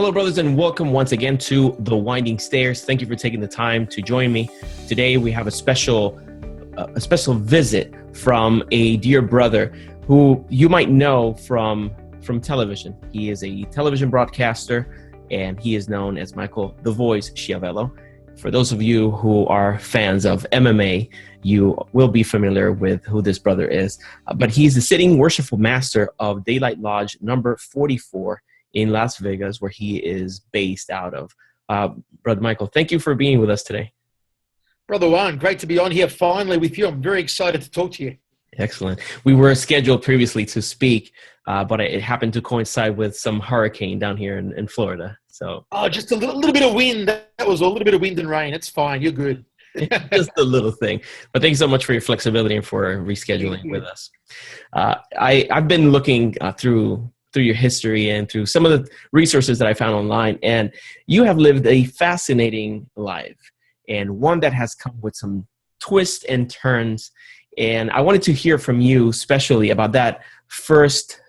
Hello, brothers, and welcome once again to The Winding Stairs. Thank you for taking the time to join me. Today, we have a special visit from a dear brother who you might know from television. He is a television broadcaster, and he is known as Michael "The Voice" Schiavello. For those of you who are fans of MMA, you will be familiar with who this brother is. But he's the sitting worshipful master of Daylight Lodge number 44 in Las Vegas, where he is based out of. Brother Michael, thank you for being with us today. Brother Juan, great to be on here finally with you. I'm very excited to talk to you. Excellent. We were scheduled previously to speak, but it happened to coincide with some hurricane down here in Florida. So, just a little bit of wind. That was a little bit of wind and rain. It's fine. You're good. just a little thing. But thanks so much for your flexibility and for rescheduling with us. I've been looking through your history and through some of the resources that I found online, and you have lived a fascinating life, and one that has come with some twists and turns. And I wanted to hear from you, especially about that first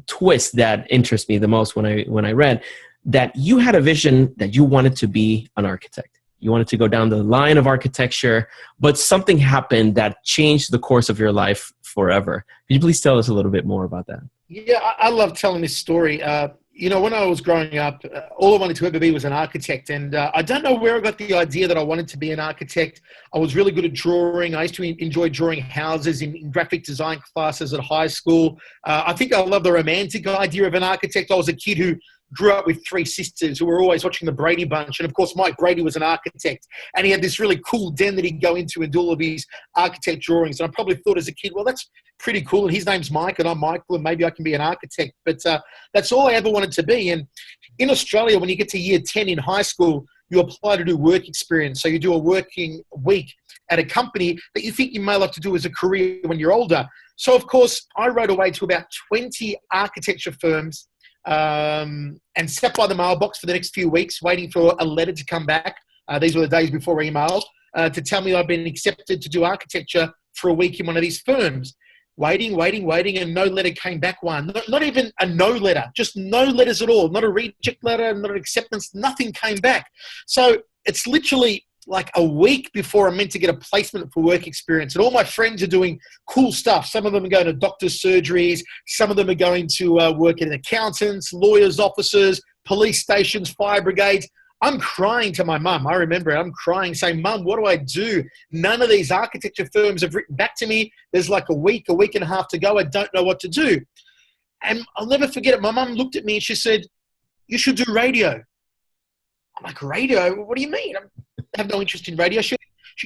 twist that interests me the most when I read that you had a vision that you wanted to be an architect. You wanted to go down the line of architecture, but something happened that changed the course of your life forever. Could you please tell us a little bit more about that? Yeah, I love telling this story. When I was growing up, all I wanted to ever be was an architect. And I don't know where I got the idea that I wanted to be an architect. I was really good at drawing. I used to enjoy drawing houses in graphic design classes at high school. I think I love the romantic idea of an architect. I was a kid who grew up with three sisters who were always watching the Brady Bunch. And of course, Mike Brady was an architect, and he had this really cool den that he'd go into and do all of his architect drawings. And I probably thought as a kid, well, that's pretty cool. And his name's Mike and I'm Michael, and maybe I can be an architect. But that's all I ever wanted to be. And in Australia, when you get to year 10 in high school, you apply to do work experience. So you do a working week at a company that you think you may like to do as a career when you're older. So of course, I wrote away to about 20 architecture firms and sat by the mailbox for the next few weeks, waiting for a letter to come back. These were the days before email, to tell me I'd been accepted to do architecture for a week in one of these firms. Waiting, and no letter came back. Not even a no letter, just no letters at all. Not a reject letter, not an acceptance, nothing came back. So it's literally like a week before I'm meant to get a placement for work experience. And all my friends are doing cool stuff. Some of them are going to doctor's surgeries. Some of them are going to work at accountants, lawyers' offices, police stations, fire brigades. I'm crying to my mum. I remember it. I'm crying, saying, Mum, what do I do? None of these architecture firms have written back to me. There's like a week and a half to go. I don't know what to do. And I'll never forget it. My mum looked at me and she said, you should do radio. I'm like, radio? What do you mean? I have no interest in radio. She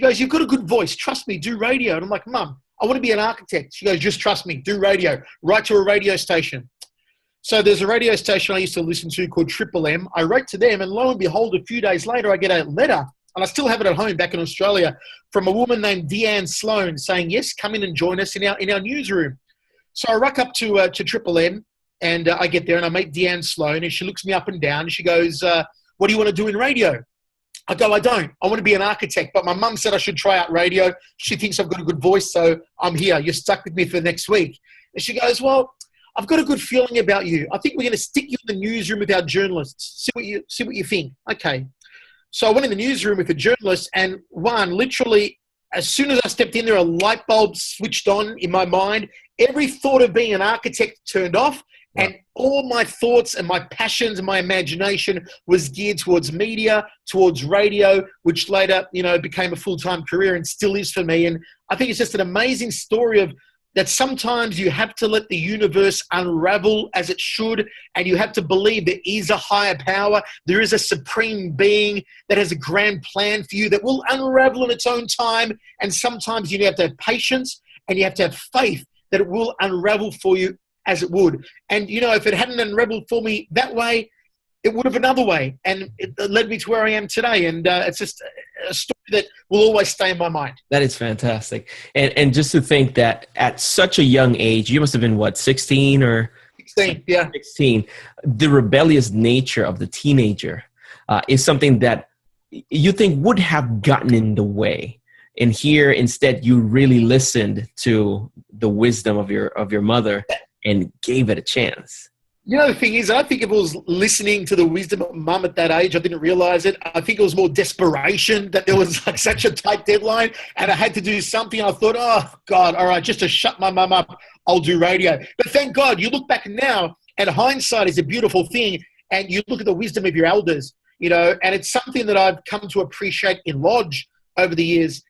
goes, you've got a good voice. Trust me, do radio. And I'm like, Mum, I want to be an architect. She goes, just trust me, do radio. Write to a radio station. So there's a radio station I used to listen to called Triple M. I wrote to them, and lo and behold, a few days later, I get a letter, and I still have it at home back in Australia, from a woman named Deanne Sloan saying, yes, come in and join us in our newsroom. So I rock up to Triple M, and I get there, and I meet Deanne Sloan, and she looks me up and down, and she goes, what do you want to do in radio? I go, I don't. I want to be an architect, but my mum said I should try out radio. She thinks I've got a good voice, so I'm here. You're stuck with me for the next week. And she goes, well, I've got a good feeling about you. I think we're going to stick you in the newsroom with our journalists. See what you think. Okay. So I went in the newsroom with the journalists, and literally, as soon as I stepped in there, a light bulb switched on in my mind. Every thought of being an architect turned off, and all my thoughts and my passions and my imagination was geared towards media, towards radio, which later, became a full-time career and still is for me. And I think it's just an amazing story of that sometimes you have to let the universe unravel as it should, and you have to believe there is a higher power, there is a supreme being that has a grand plan for you that will unravel in its own time, and sometimes you have to have patience and you have to have faith that it will unravel for you as it would. And, if it hadn't unraveled for me that way, it would have another way, and it led me to where I am today. And it's just a story that will always stay in my mind. That is fantastic. And just to think that at such a young age, you must have been, 16 or? 16, yeah. 16. The rebellious nature of the teenager is something that you think would have gotten in the way. And here, instead, you really listened to the wisdom of your mother and gave it a chance. You know, the thing is, I think if it was listening to the wisdom of mum at that age, I didn't realize it. I think it was more desperation that there was like such a tight deadline and I had to do something. I thought, oh, God, all right, just to shut my mum up, I'll do radio. But thank God, you look back now, and hindsight is a beautiful thing, and you look at the wisdom of your elders, you know, and it's something that I've come to appreciate in Lodge over the years.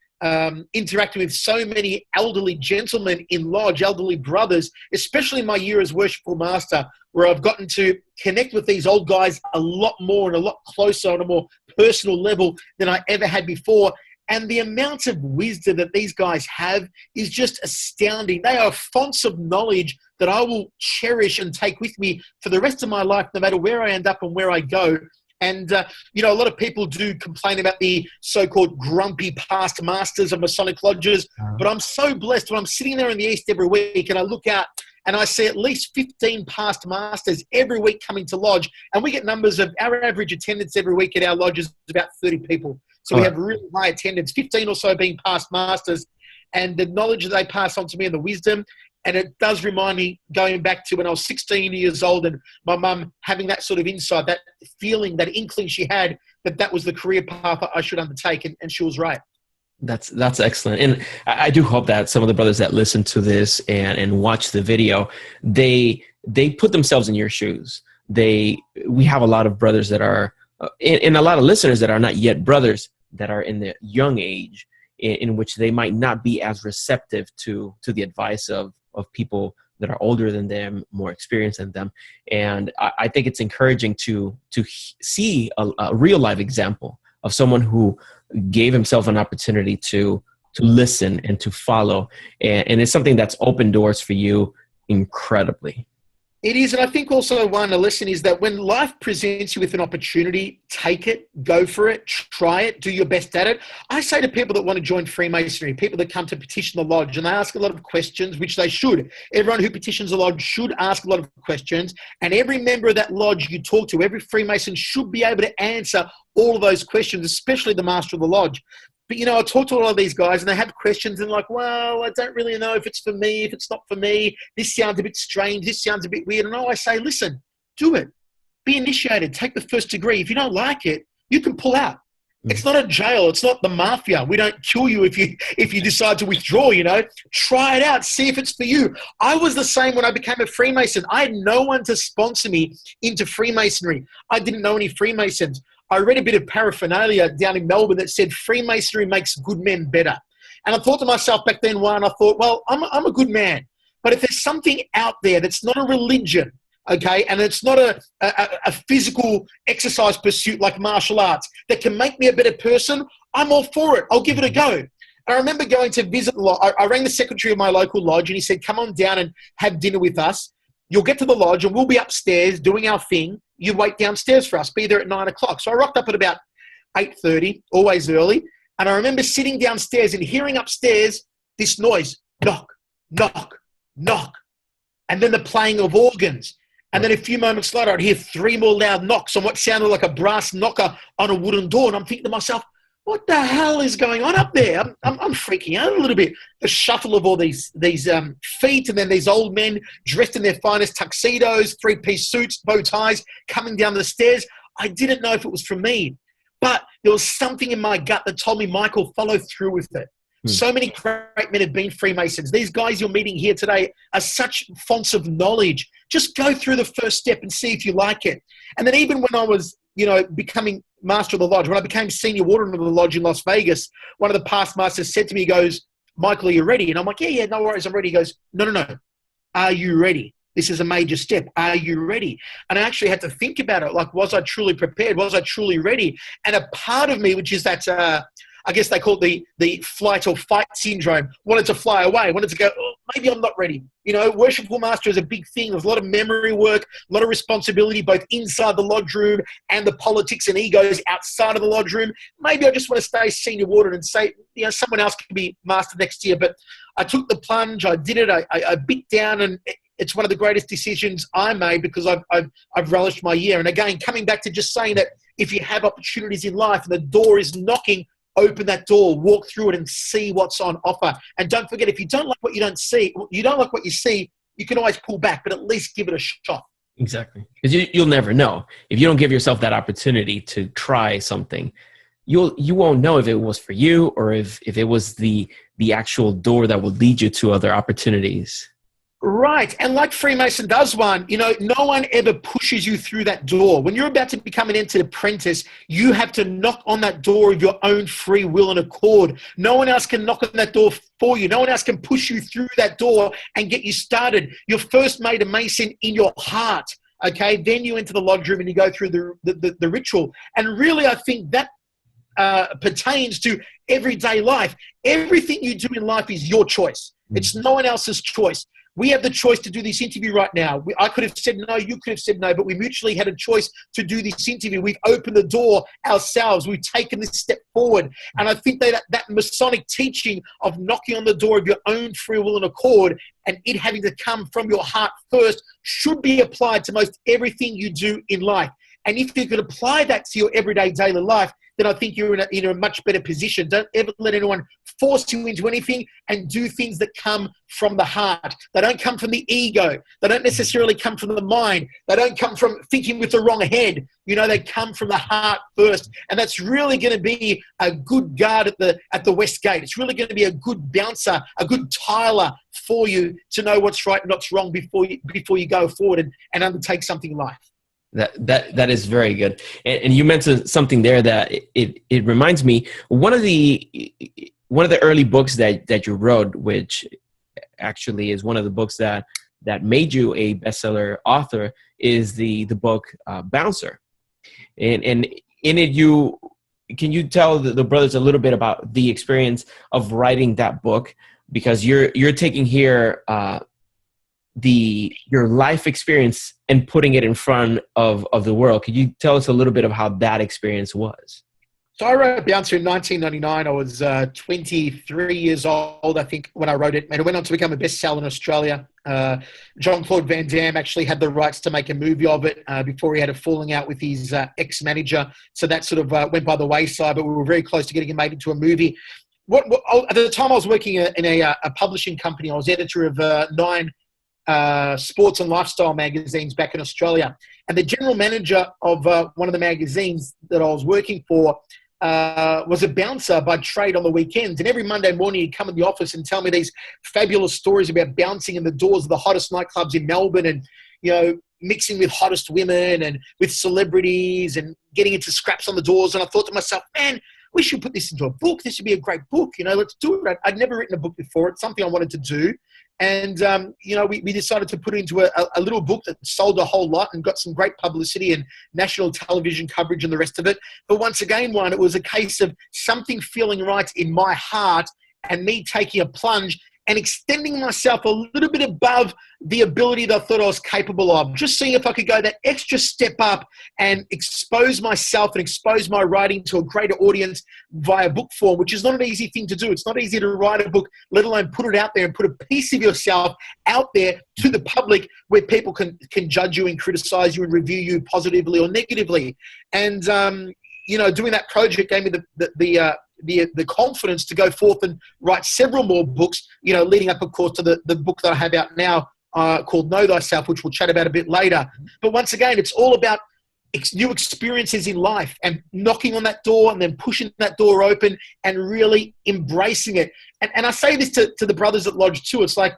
Interacting with so many elderly gentlemen in Lodge, elderly brothers, especially in my year as Worshipful Master, where I've gotten to connect with these old guys a lot more and a lot closer on a more personal level than I ever had before. And the amount of wisdom that these guys have is just astounding. They are fonts of knowledge that I will cherish and take with me for the rest of my life, no matter where I end up and where I go. And, you know, a lot of people do complain about the so-called grumpy past masters of Masonic lodges, but I'm so blessed when I'm sitting there in the East every week and I look out and I see at least 15 past masters every week coming to Lodge, and we get numbers of our average attendance every week at our lodge is about 30 people. So we have really high attendance, 15 or so being past masters, and the knowledge that they pass on to me and the wisdom. And it does remind me going back to when I was 16 years old and my mum having that sort of insight, that feeling, that inkling she had that that was the career path I should undertake. And she was right. That's excellent. And I do hope that some of the brothers that listen to this and watch the video, they put themselves in your shoes. We have a lot of brothers that are, and a lot of listeners that are not yet brothers, that are in the young age in which they might not be as receptive to the advice of people that are older than them, more experienced than them. And I think it's encouraging to see a real life example of someone who gave himself an opportunity to listen and to follow. And it's something that's opened doors for you incredibly. It is, and I think also a lesson is that when life presents you with an opportunity, take it, go for it, try it, do your best at it. I say to people that want to join Freemasonry, people that come to petition the lodge, and they ask a lot of questions, which they should. Everyone who petitions the lodge should ask a lot of questions, and every member of that lodge you talk to, every Freemason should be able to answer all of those questions, especially the master of the lodge. But, you know, I talk to a lot of these guys and they have questions and like, well, I don't really know if it's for me, if it's not for me. This sounds a bit strange. This sounds a bit weird. And I say, listen, do it. Be initiated. Take the first degree. If you don't like it, you can pull out. It's not a jail. It's not the mafia. We don't kill you if you decide to withdraw, you know. Try it out. See if it's for you. I was the same when I became a Freemason. I had no one to sponsor me into Freemasonry. I didn't know any Freemasons. I read a bit of paraphernalia down in Melbourne that said Freemasonry makes good men better. And I thought to myself back then, I thought, well, I'm a good man. But if there's something out there that's not a religion, okay, and it's not a physical exercise pursuit like martial arts that can make me a better person, I'm all for it. I'll give it a go. I remember going to visit the lodge. I rang the secretary of my local lodge and he said, come on down and have dinner with us. You'll get to the lodge and we'll be upstairs doing our thing. You wait downstairs for us. Be there at 9 o'clock. So I rocked up at about 8:30, always early. And I remember sitting downstairs and hearing upstairs this noise, knock, knock, knock. And then the playing of organs. And then a few moments later, I'd hear 3 more loud knocks on what sounded like a brass knocker on a wooden door. And I'm thinking to myself, what the hell is going on up there? I'm freaking out a little bit. The shuffle of all these feet, and then these old men dressed in their finest tuxedos, 3-piece suits, bow ties, coming down the stairs. I didn't know if it was for me, but there was something in my gut that told me, Michael, follow through with it. So many great men have been Freemasons. These guys you're meeting here today are such fonts of knowledge. Just go through the first step and see if you like it. And then even when I was, you know, becoming master of the lodge, when I became senior warden of the lodge in Las Vegas, one of the past masters said to me, he goes, Michael, are you ready? And I'm like, yeah, no worries, I'm ready. He goes, no. Are you ready? This is a major step. Are you ready? And I actually had to think about it. Like, was I truly prepared? Was I truly ready? And a part of me, which is that, I guess they call it the flight or fight syndrome, wanted to fly away, wanted to go, oh, maybe I'm not ready. You know, Worshipful Master is a big thing. There's a lot of memory work, a lot of responsibility, both inside the lodge room and the politics and egos outside of the lodge room. Maybe I just want to stay senior warden and say, you know, someone else can be master next year. But I took the plunge. I did it. I bit down, and it's one of the greatest decisions I made because I've relished my year. And again, coming back to just saying that if you have opportunities in life and the door is knocking, open that door, walk through it and see what's on offer. And don't forget, if you don't like what you don't see, you don't like what you see, you can always pull back, but at least give it a shot. Exactly. Because you'll never know. If you don't give yourself that opportunity to try something, you won't know if it was for you or if it was the actual door that will lead you to other opportunities. Right. And like Freemason does one, no one ever pushes you through that door. When you're about to become an entered apprentice, you have to knock on that door of your own free will and accord. No one else can knock on that door for you. No one else can push you through that door and get you started. You're first made a Mason in your heart. Okay. Then you enter the lodge room and you go through the ritual. And really, I think that pertains to everyday life. Everything you do in life is your choice. It's no one else's choice. We have the choice to do this interview right now. I could have said no, you could have said no, but we mutually had a choice to do this interview. We've opened the door ourselves. We've taken this step forward. And I think that Masonic teaching of knocking on the door of your own free will and accord and it having to come from your heart first should be applied to most everything you do in life. And if you could apply that to your everyday daily life, then I think you're in a much better position. Don't ever let anyone force you into anything, and do things that come from the heart. They don't come from the ego. They don't necessarily come from the mind. They don't come from thinking with the wrong head. They come from the heart first. And that's really going to be a good guard at the West Gate. It's really going to be a good bouncer, a good tiler for you to know what's right and what's wrong before you go forward and undertake something in life. That is very good. And you mentioned something there that it reminds me, one of the early books that you wrote, which actually is one of the books that made you a bestseller author, is the book Bouncer. And in it, can you tell the brothers a little bit about the experience of writing that book? Because you're taking here your life experience and putting it in front of the world. Could you tell us a little bit of how that experience was? So I wrote Bouncer in 1999. I was 23 years old, I think, when I wrote it. And it went on to become a bestseller in Australia. Jean-Claude Van Damme actually had the rights to make a movie of it before he had a falling out with his ex-manager. So that sort of went by the wayside, but we were very close to getting it made into a movie. At the time I was working in a publishing company. I was editor of 9 sports and lifestyle magazines back in Australia. And the general manager of one of the magazines that I was working for was a bouncer by trade on the weekends. And every Monday morning he'd come in the office and tell me these fabulous stories about bouncing in the doors of the hottest nightclubs in Melbourne and, mixing with hottest women and with celebrities and getting into scraps on the doors. And I thought to myself, man, we should put this into a book. This would be a great book. Let's do it. I'd never written a book before. It's something I wanted to do. And, we decided to put it into a little book that sold a whole lot and got some great publicity and national television coverage and the rest of it. But once again, it was a case of something feeling right in my heart and me taking a plunge and extending myself a little bit above the ability that I thought I was capable of. Just seeing if I could go that extra step up and expose myself and expose my writing to a greater audience via book form, which is not an easy thing to do. It's not easy to write a book, let alone put it out there and put a piece of yourself out there to the public where people can judge you and criticize you and review you positively or negatively. And, doing that project gave me the confidence to go forth and write several more books, leading up, of course, to the book that I have out now called Know Thyself, which we'll chat about a bit later. But once again, it's all about new experiences in life and knocking on that door and then pushing that door open and really embracing it. And I say this to the brothers at Lodge too. It's like,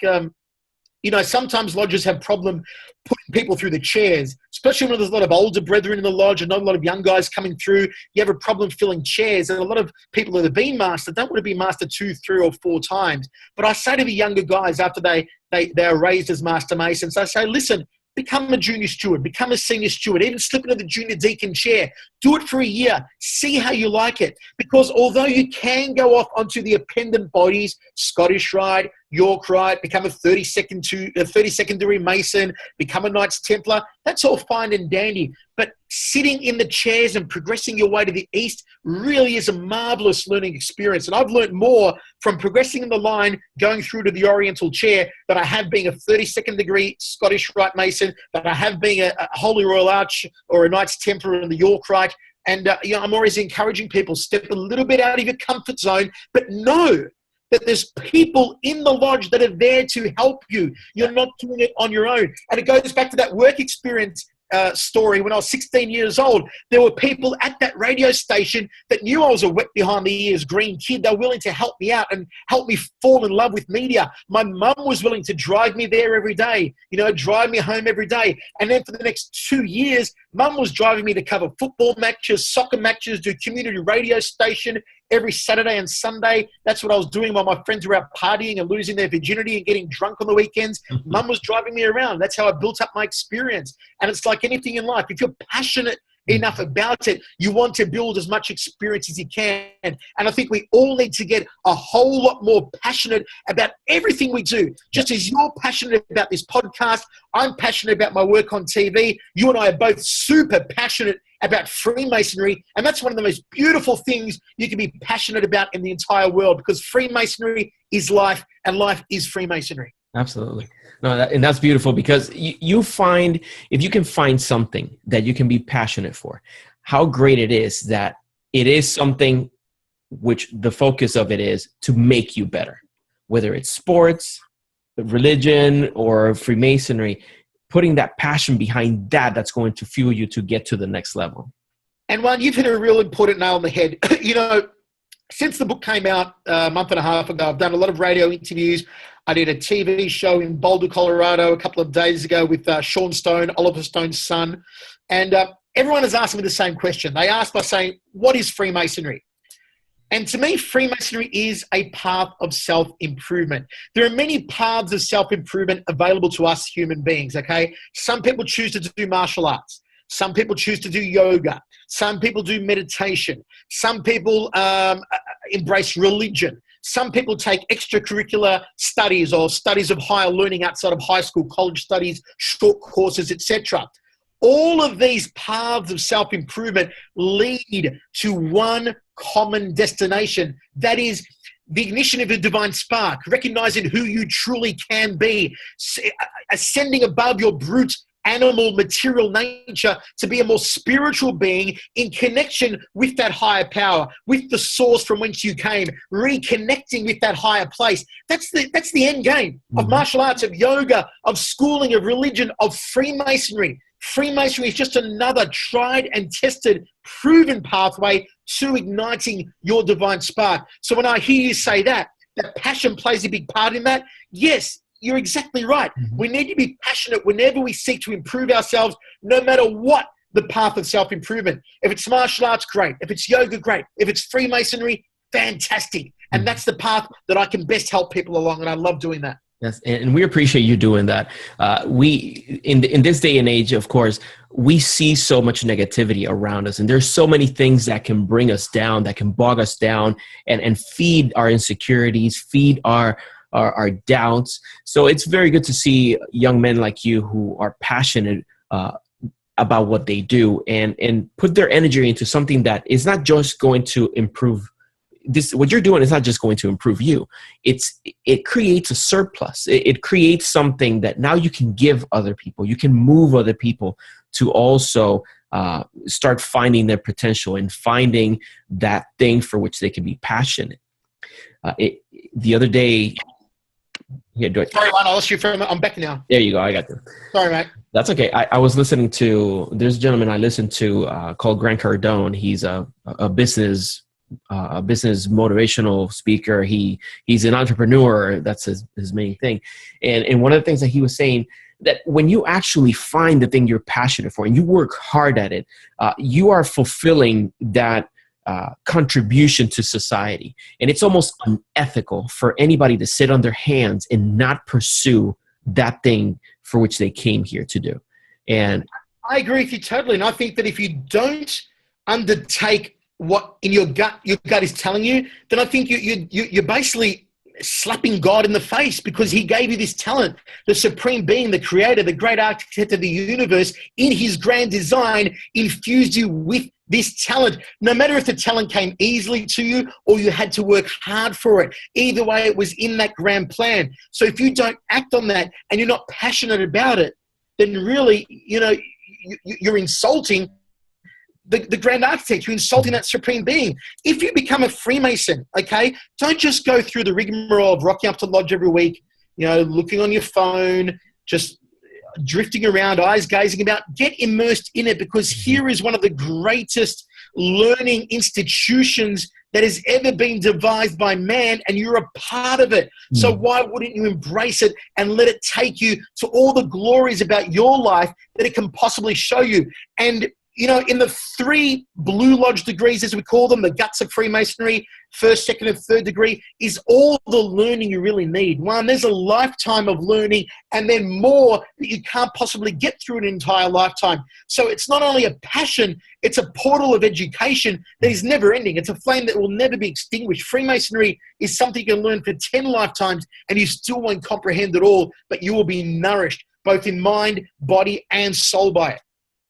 sometimes lodges have problem putting people through the chairs, especially when there's a lot of older brethren in the lodge and not a lot of young guys coming through. You have a problem filling chairs. And a lot of people that have been master don't want to be master 2, 3, or 4 times. But I say to the younger guys after they are raised as master masons, I say, listen, become a junior steward, become a senior steward, even slip into the junior deacon chair. Do it for a year. See how you like it. Because although you can go off onto the appendant bodies, Scottish Rite, York Rite, become a 32nd degree Mason, become a Knights Templar, that's all fine and dandy. But sitting in the chairs and progressing your way to the east really is a marvelous learning experience. And I've learned more from progressing in the line, going through to the Oriental chair, than I have being a 32nd degree Scottish Rite Mason, than I have being a Holy Royal Arch or a Knights Templar in the York Rite. And I'm always encouraging people, step a little bit out of your comfort zone, but know that there's people in the lodge that are there to help you. You're not doing it on your own. And it goes back to that work experience story. When I was 16 years old, there were people at that radio station that knew I was a wet behind the ears green kid. They were willing to help me out and help me fall in love with media. My mum was willing to drive me there every day, drive me home every day. And then for the next 2 years, mum was driving me to cover football matches, soccer matches, do community radio station every Saturday and Sunday. That's what I was doing while my friends were out partying and losing their virginity and getting drunk on the weekends. Mum was driving me around. That's how I built up my experience. And it's like anything in life. If you're passionate enough about it, you want to build as much experience as you can. And I think we all need to get a whole lot more passionate about everything we do. Just as you're passionate about this podcast, I'm passionate about my work on TV. You and I are both super passionate about Freemasonry. And that's one of the most beautiful things you can be passionate about in the entire world, because Freemasonry is life and life is Freemasonry. Absolutely. No, and that's beautiful, because you find, if you can find something that you can be passionate for, how great it is that it is something which the focus of it is to make you better, whether it's sports, religion, or Freemasonry. Putting that passion behind that's going to fuel you to get to the next level. And Juan, you've hit a real important nail on the head. Since the book came out a month and a half ago, I've done a lot of radio interviews. I did a TV show in Boulder, Colorado a couple of days ago with Sean Stone, Oliver Stone's son. And everyone has asked me the same question. They asked by saying, what is Freemasonry? And to me, Freemasonry is a path of self-improvement. There are many paths of self-improvement available to us human beings, okay? Some people choose to do martial arts. Some people choose to do yoga. Some people do meditation. Some people embrace religion. Some people take extracurricular studies or studies of higher learning outside of high school, college studies, short courses, etc. All of these paths of self-improvement lead to one common destination. That is the ignition of a divine spark, recognizing who you truly can be, ascending above your brute animal material nature to be a more spiritual being in connection with that higher power, with the source from whence you came, reconnecting with that higher place. That's the end game of martial arts, of yoga, of schooling, of religion, of Freemasonry. Freemasonry is just another tried and tested, proven pathway to igniting your divine spark. So when I hear you say that passion plays a big part in that, yes, you're exactly right. We need to be passionate whenever we seek to improve ourselves, no matter what the path of self-improvement. If it's martial arts, great. If it's yoga, great. If it's Freemasonry, fantastic. And that's the path that I can best help people along, and I love doing that. Yes, and we appreciate you doing that. We in this day and age, of course, we see so much negativity around us, and there's so many things that can bring us down, that can bog us down, and feed our insecurities, feed our doubts. So it's very good to see young men like you who are passionate about what they do and put their energy into something that is not just going to improve. What you're doing is not just going to improve you. It creates a surplus. It creates something that now you can give other people. You can move other people to also start finding their potential and finding that thing for which they can be passionate. The other day, yeah, do it. Sorry, Juan, I lost you for a minute. I'm back now. There you go. I got you. Sorry, mate. That's okay. I was listening to, there's a gentleman I listened to called Grant Cardone. He's a business motivational speaker. He's an entrepreneur. That's his main thing. And one of the things that he was saying, that when you actually find the thing you're passionate for and you work hard at it, you are fulfilling that contribution to society. And it's almost unethical for anybody to sit on their hands and not pursue that thing for which they came here to do. And I agree with you totally. And I think that if you don't undertake what in your gut is telling you, then I think you're basically slapping God in the face, because he gave you this talent. The supreme being, the creator, the great architect of the universe, in his grand design, infused you with this talent. No matter if the talent came easily to you or you had to work hard for it, either way, it was in that grand plan. So if you don't act on that and you're not passionate about it, then really, you're insulting the grand architect. You're insulting that supreme being. If you become a Freemason, okay, don't just go through the rigmarole of rocking up to lodge every week, looking on your phone, just drifting around, eyes gazing about. Get immersed in it, because here is one of the greatest learning institutions that has ever been devised by man, and you're a part of it. So why wouldn't you embrace it and let it take you to all the glories about your life that it can possibly show you? And in the 3 Blue Lodge degrees, as we call them, the guts of Freemasonry, first, second, and third degree, is all the learning you really need. One, there's a lifetime of learning, and then more that you can't possibly get through an entire lifetime. So it's not only a passion, it's a portal of education that is never ending. It's a flame that will never be extinguished. Freemasonry is something you can learn for 10 lifetimes, and you still won't comprehend it all, but you will be nourished both in mind, body, and soul by it.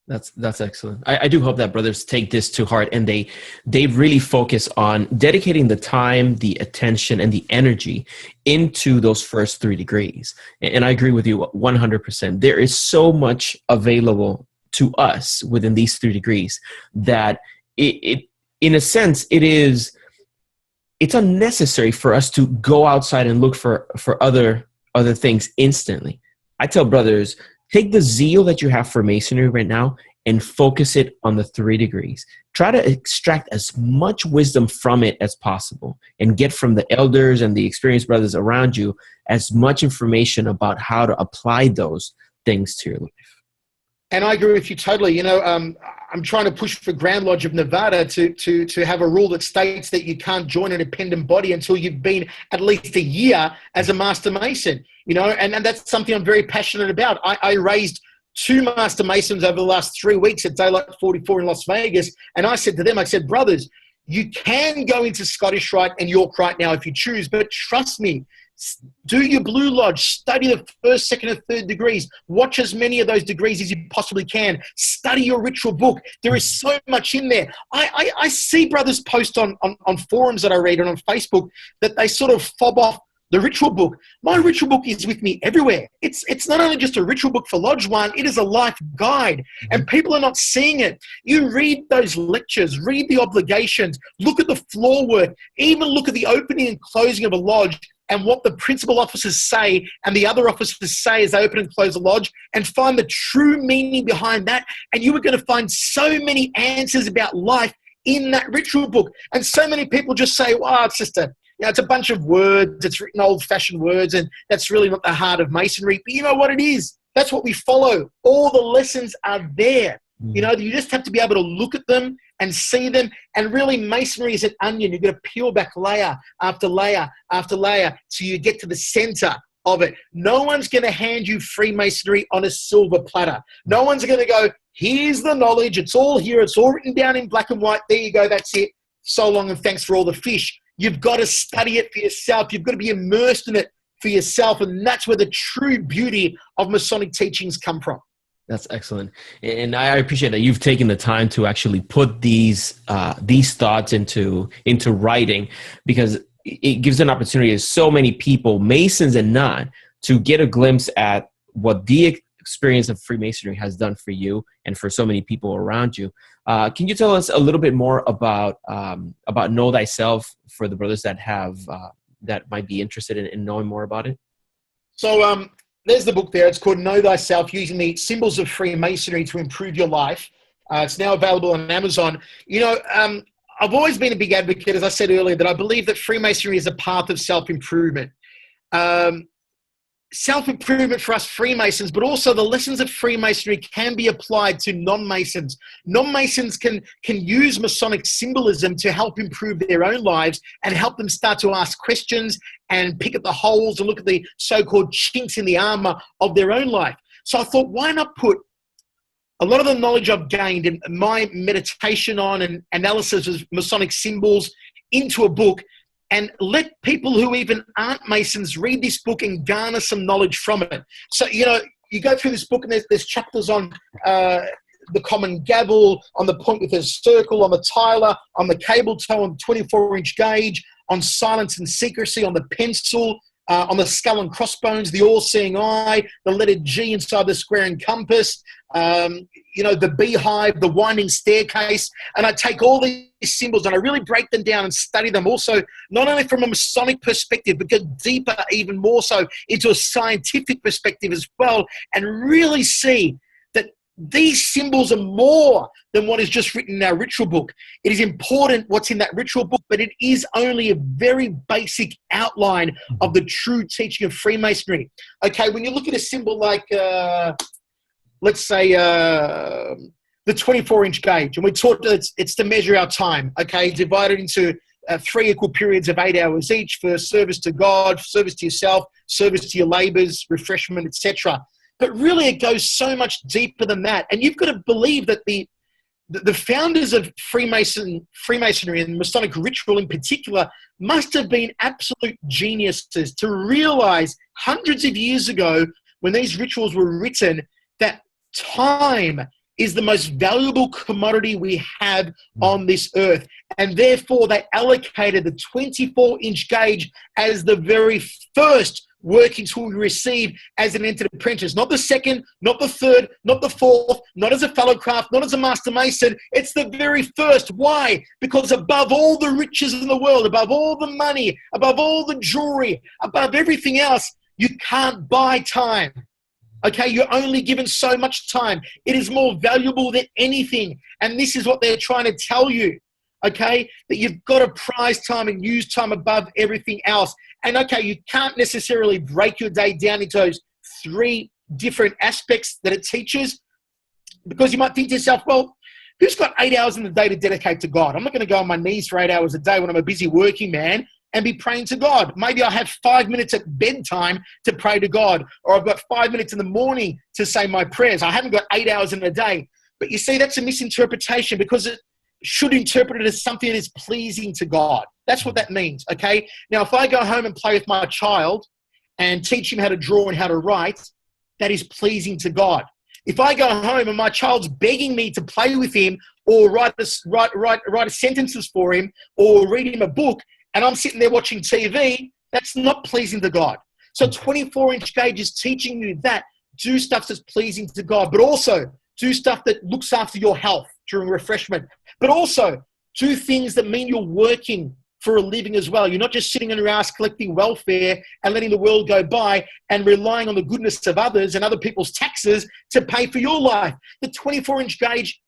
That's excellent. I do hope that brothers take this to heart, and they really focus on dedicating the time, the attention, and the energy into those first 3 degrees. And I agree with you 100%. There is so much available to us within these 3 degrees that it in a sense, it's unnecessary for us to go outside and look for other things instantly. I tell brothers, take the zeal that you have for Masonry right now and focus it on the 3 degrees. Try to extract as much wisdom from it as possible, and get from the elders and the experienced brothers around you as much information about how to apply those things to your life. And I agree with you totally. I'm trying to push for Grand Lodge of Nevada to have a rule that states that you can't join an independent body until you've been at least a year as a Master Mason. And that's something I'm very passionate about. I raised 2 Master Masons over the last 3 weeks at Daylight 44 in Las Vegas. And I said to them, brothers, you can go into Scottish Rite and York Rite now if you choose, but trust me, do your Blue Lodge, study the first, second, and third degrees, watch as many of those degrees as you possibly can, study your ritual book. There is so much in there. I see brothers post on forums that I read and on Facebook that they sort of fob off the ritual book. My ritual book is with me everywhere. It's not only just a ritual book for Lodge 1, it is a life guide, and people are not seeing it. You read those lectures, read the obligations, look at the floor work, even look at the opening and closing of a lodge and what the principal officers say and the other officers say as they open and close a lodge, and find the true meaning behind that. And you are going to find so many answers about life in that ritual book. And so many people just say, well, it's just it's a bunch of words. It's written old-fashioned words, and that's really not the heart of Masonry. But you know what it is? That's what we follow. All the lessons are there. You just have to be able to look at them and see them. And really, Masonry is an onion. You've got to peel back layer after layer after layer till you get to the center of it. No one's going to hand you Freemasonry on a silver platter. No one's going to go, here's the knowledge. It's all here. It's all written down in black and white. There you go. That's it. So long and thanks for all the fish. You've got to study it for yourself. You've got to be immersed in it for yourself. And that's where the true beauty of Masonic teachings come from. That's excellent. And I appreciate that you've taken the time to actually put these thoughts into writing, because it gives an opportunity to so many people, Masons and not, to get a glimpse at what the experience of Freemasonry has done for you and for so many people around you. Can you tell us a little bit more about Know Thyself for the brothers that have that might be interested in knowing more about it? So there's the book there. It's called Know Thyself, Using the Symbols of Freemasonry to Improve Your Life. It's now available on Amazon. I've always been a big advocate, as I said earlier, that I believe that Freemasonry is a path of self-improvement. Self-improvement for us Freemasons, but also the lessons of Freemasonry can be applied to non-Masons. Non-Masons can use Masonic symbolism to help improve their own lives and help them start to ask questions and pick at the holes and look at the so-called chinks in the armor of their own life. So I thought, why not put a lot of the knowledge I've gained in my meditation on and analysis of Masonic symbols into a book, and let people who even aren't Masons read this book and garner some knowledge from it. So, you go through this book and there's chapters on the common gavel, on the point with a circle, on the tiler, on the cable toe, on the 24-inch gauge, on silence and secrecy, on the pencil, on the skull and crossbones, the all-seeing eye, the letter G inside the square and compass. the beehive, the winding staircase, and I take all these symbols and I really break them down and study them also, not only from a Masonic perspective, but go deeper, even more so, into a scientific perspective as well, and really see that these symbols are more than what is just written in our ritual book. It is important what's in that ritual book, but it is only a very basic outline of the true teaching of Freemasonry. Okay, when you look at a symbol like, let's say, the 24-inch gauge, and we taught it's to measure our time, okay, divided into 3 equal periods of 8 hours each for service to God, service to yourself, service to your labors, refreshment, etc. But really, it goes so much deeper than that. And you've got to believe that the founders of Freemasonry and Masonic ritual in particular must have been absolute geniuses to realize hundreds of years ago, when these rituals were written, that time is the most valuable commodity we have on this earth. And therefore, they allocated the 24-inch gauge as the very first working tool you receive as an entered apprentice. Not the second, not the third, not the fourth, not as a fellow craft, not as a master mason. It's the very first. Why? Because above all the riches in the world, above all the money, above all the jewelry, above everything else, you can't buy time. Okay, you're only given so much time. It is more valuable than anything. And this is what they're trying to tell you, okay, that you've got to prize time and use time above everything else. And okay, you can't necessarily break your day down into those 3 different aspects that it teaches, because you might think to yourself, well, who's got 8 hours in the day to dedicate to God? I'm not going to go on my knees for 8 hours a day when I'm a busy working man and be praying to God. Maybe I have 5 minutes at bedtime to pray to God, or I've got 5 minutes in the morning to say my prayers. I haven't got 8 hours in a day. But you see, that's a misinterpretation, because it should interpret it as something that is pleasing to God. That's what that means, okay? Now, if I go home and play with my child and teach him how to draw and how to write, that is pleasing to God. If I go home and my child's begging me to play with him or write sentences for him or read him a book, and I'm sitting there watching TV, that's not pleasing to God. So 24-inch gauge is teaching you that. Do stuff that's pleasing to God, but also do stuff that looks after your health during refreshment, but also do things that mean you're working for a living as well. You're not just sitting on your ass collecting welfare and letting the world go by and relying on the goodness of others and other people's taxes to pay for your life. The 24-inch gauge,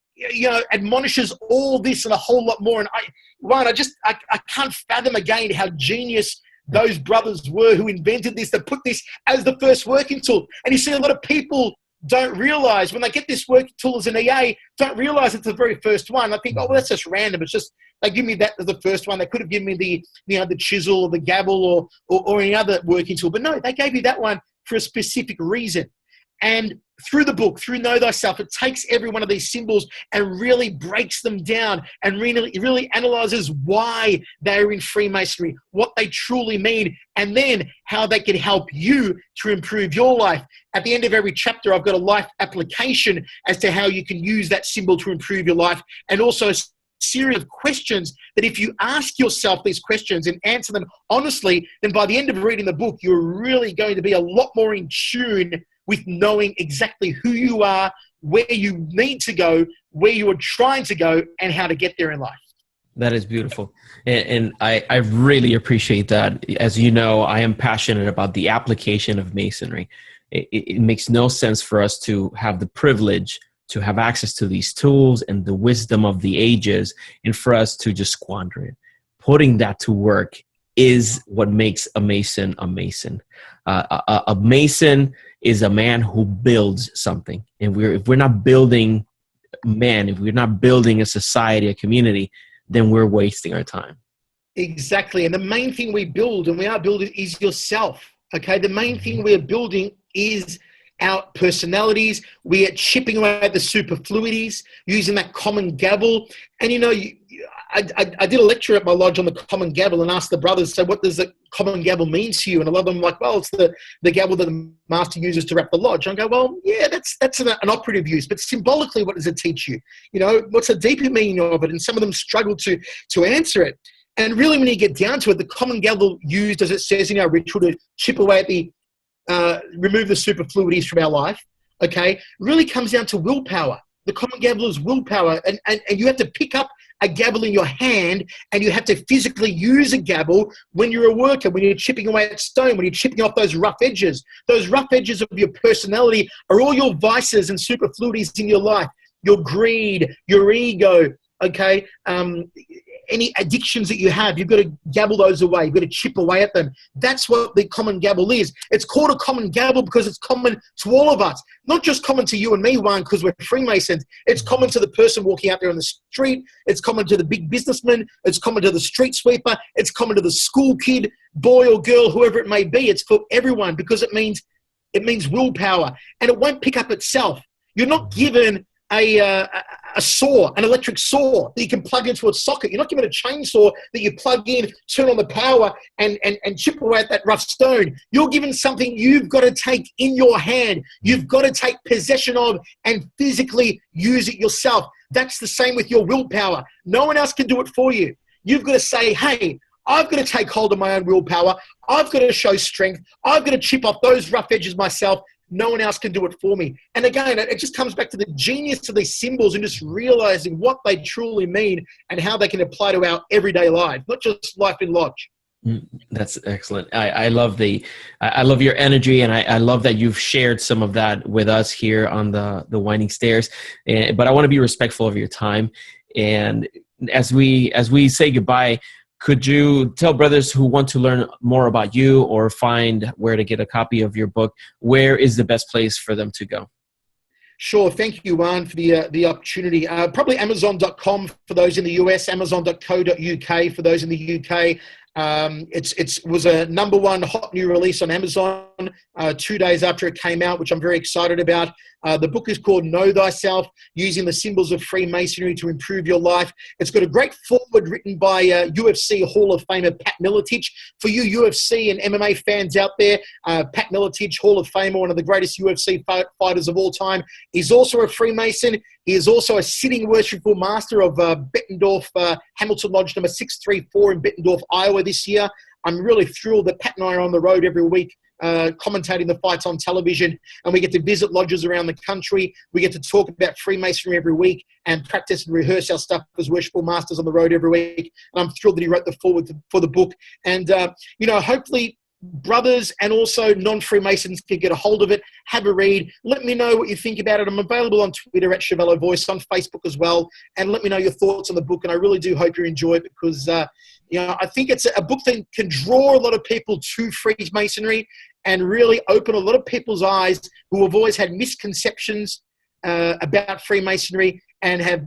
admonishes all this and a whole lot more. And I can't fathom again how genius those brothers were who invented this, to put this as the first working tool. And you see, a lot of people don't realize when they get this working tool as an EA, don't realize it's the very first one. I think, oh, well, that's just random. It's just, they give me that as the first one. They could have given me the chisel or the gavel or any other working tool. But no, they gave you that one for a specific reason. And through the book, through Know Thyself, it takes every one of these symbols and really breaks them down and really analyzes why they're in Freemasonry, what they truly mean, and then how they can help you to improve your life. At the end of every chapter, I've got a life application as to how you can use that symbol to improve your life, and also a series of questions that if you ask yourself these questions and answer them honestly, then by the end of reading the book, you're really going to be a lot more in tune with knowing exactly who you are, where you need to go, where you are trying to go, and how to get there in life. That is beautiful. And I really appreciate that. As you know, I am passionate about the application of Masonry. It makes no sense for us to have the privilege to have access to these tools and the wisdom of the ages, and for us to just squander it. Putting that to work is what makes a Mason a Mason. A Mason is a man who builds something. And if we're not building men, if we're not building a society, a community, then we're wasting our time. Exactly. And the main thing we build, and we are building, is yourself. Okay. The main thing we are building is our personalities. We are chipping away at the superfluities, using that common gavel. And I did a lecture at my lodge on the common gavel and asked the brothers, so what does the common gavel mean to you? And a lot of them were like, well, it's the gavel that the master uses to wrap the lodge. And I go, well, yeah, that's an operative use, but symbolically, what does it teach you? What's the deeper meaning of it? And some of them struggle to answer it. And really, when you get down to it, the common gavel used, as it says in our ritual, to chip away at remove the superfluities from our life, okay, really comes down to willpower. The common gavel is willpower. And you have to pick up a gavel in your hand, and you have to physically use a gavel when you're a worker, when you're chipping away at stone, when you're chipping off those rough edges. Those rough edges of your personality are all your vices and superfluities in your life. Your greed, your ego, okay? Any addictions that you have, you've got to gavel those away. You've got to chip away at them. That's what the common gavel is. It's called a common gavel because it's common to all of us. Not just common to you and me, Juan, because we're Freemasons. It's common to the person walking out there on the street. It's common to the big businessman. It's common to the street sweeper. It's common to the school kid, boy or girl, whoever it may be. It's for everyone because it means willpower. And it won't pick up itself. You're not given a saw, an electric saw that you can plug into a socket. You're not given a chainsaw that you plug in, turn on the power, and chip away at that rough stone. You're given something you've got to take in your hand. You've got to take possession of and physically use it yourself. That's the same with your willpower. No one else can do it for you. You've got to say, hey, I've got to take hold of my own willpower. I've got to show strength. I've got to chip off those rough edges myself. No one else can do it for me. And again, it just comes back to the genius of these symbols and just realizing what they truly mean and how they can apply to our everyday life, not just life in lodge. That's excellent. I love I love your energy, and I love that you've shared some of that with us here on the Winding Stairs. But I want to be respectful of your time. And as we say goodbye, could you tell brothers who want to learn more about you or find where to get a copy of your book, where is the best place for them to go? Sure. Thank you, Juan, for the opportunity. Probably Amazon.com for those in the US, Amazon.co.uk for those in the UK. It was a #1 hot new release on Amazon 2 days after it came out, which I'm very excited about. The book is called Know Thyself, Using the Symbols of Freemasonry to Improve Your Life. It's got a great foreword written by UFC Hall of Famer Pat Miletich. For you UFC and MMA fans out there, Pat Miletich, Hall of Famer, one of the greatest UFC fighters of all time. He's also a Freemason. He is also a sitting worshipful master of Bettendorf, Hamilton Lodge number 634 in Bettendorf, Iowa this year. I'm really thrilled that Pat and I are on the road every week commentating the fights on television, and we get to visit lodges around the country. We get to talk about Freemasonry every week and practice and rehearse our stuff as worshipful masters on the road every week. And I'm thrilled that he wrote the foreword for the book. And, hopefully brothers and also non-Freemasons can get a hold of it, have a read. Let me know what you think about it. I'm available on Twitter at Schiavello Voice, on Facebook as well. And let me know your thoughts on the book. And I really do hope you enjoy it because, I think it's a book that can draw a lot of people to Freemasonry and really open a lot of people's eyes who have always had misconceptions about Freemasonry and have,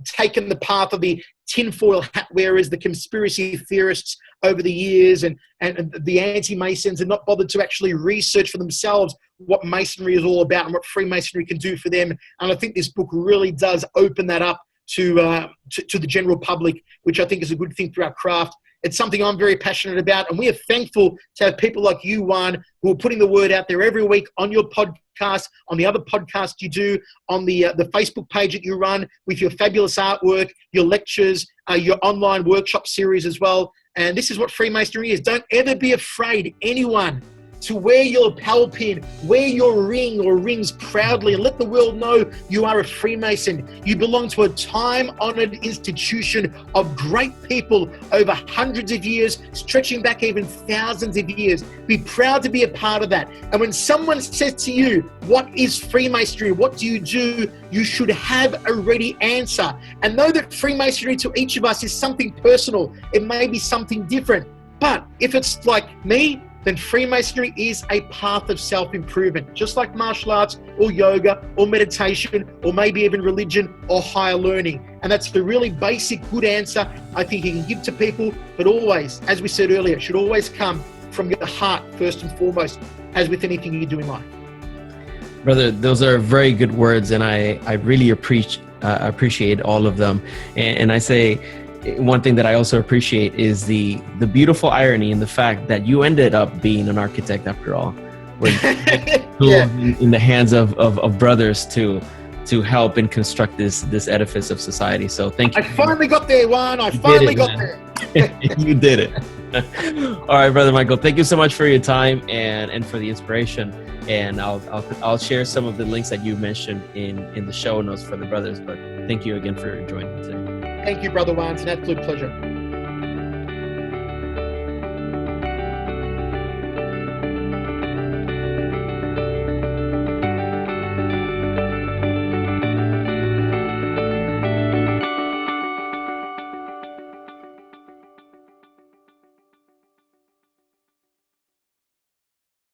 taken the path of the tinfoil hat wearers, the conspiracy theorists over the years and the anti-Masons, and not bothered to actually research for themselves what Masonry is all about and what Freemasonry can do for them. And I think this book really does open that up to the general public, which I think is a good thing for our craft. It's something I'm very passionate about, and we are thankful to have people like you, Juan, who are putting the word out there every week on your podcast, on the other podcasts you do, on the Facebook page that you run, with your fabulous artwork, your lectures, your online workshop series as well. And this is what Freemasonry is. Don't ever be afraid, anyone, to wear your lapel pin, wear your ring or rings proudly, and let the world know you are a Freemason. You belong to a time-honored institution of great people over hundreds of years, stretching back even thousands of years. Be proud to be a part of that. And when someone says to you, what is Freemasonry? What do? You should have a ready answer. And know that Freemasonry to each of us is something personal. It may be something different. But if it's like me, then Freemasonry is a path of self-improvement, just like martial arts or yoga or meditation or maybe even religion or higher learning. And that's the really basic good answer I think you can give to people. But always, as we said earlier, it should always come from your heart first and foremost, as with anything you do in life. Brother, those are very good words, and I really appreciate all of them. And I say, one thing that I also appreciate is the beautiful irony in the fact that you ended up being an architect after all. Yeah. In the hands of brothers to help and construct this edifice of society. So thank you. I finally got there, Juan. I finally got there. You did it. All right, Brother Michael, thank you so much for your time and for the inspiration. And I'll share some of the links that you mentioned in the show notes for the brothers. But thank you again for joining me today. Thank you, Brother Juan. It's an absolute pleasure.